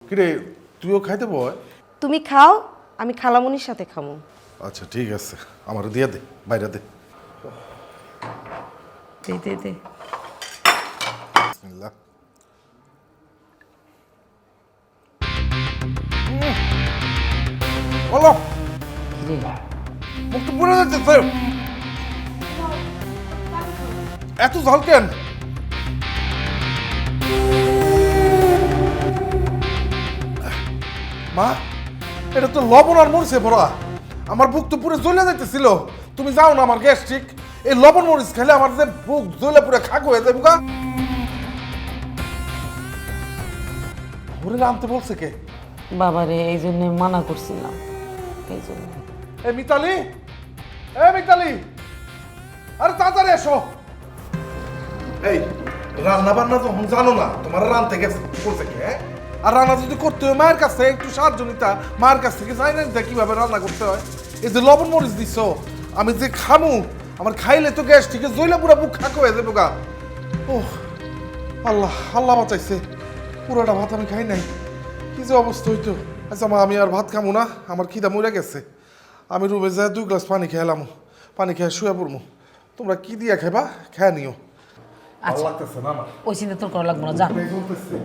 কিরে তুইও খাইতে বয়? তুমি খাও, আমি খালামুনির সাথে খামু। আচ্ছা ঠিক আছে, আমার দিয়ে দে, বাইরে দে। দে দে দে। বিসমিল্লাহ। বলো মুখ তো পুরো যাচ্ছে, এত ঝাল কেন? মা এটা তো লবণ আর মরিচে ভরা, আমার বুক তো পুরো জ্বলে যাইতেছিল। তুমি যাও না, আমার গ্যাস্ট্রিক, এই লবণ মরিচ খেলে আমার যে বুক জ্বলে পুরো খাক হয়ে যাবে গা। আনতে বলছে কে? বাবারে এই জন্য মানা করছিলাম, এই জন্য। এ মিতালি, এ মিতালি, আরে তাড়াতাড়ি এসো। এই রান্না বান্না যখন জানো না, তোমার রান্নতে গেছে বলছে কে? আর রান্না যদি করতে হয় মায়ের কাছে একটু সাহায্য নিতা, মায়ের কাছ থেকে জানি না কিভাবে রান্না করতে হয়। এই যে লবণ মরিচ দিচ্ছ, আমি যে খামু, আমার খাইলে তো গ্যাস থেকে জইলা পুরা বুক খাক হয়ে যাবো গা। ও আল্লাহ, আল্লাহ বাঁচাইছে, পুরোটা ভাত আমি খাই নাই, কি যে অবস্থা হইতো। আচ্ছা মা, আমি আর ভাত খামু না, আমার খিদা মরে গেছে। আমি রুমে যাই 2 গ্লাস পানি খেলাম, পানি খেয়ে শুয়ে পড়বো। তোমরা কি দিয়া খাইবা খেয়ে নিও। আচ্ছা, লাগতেছে না আমার, ওই চিন্তা তোর করা লাগবো না, যা। এই চলতেছে।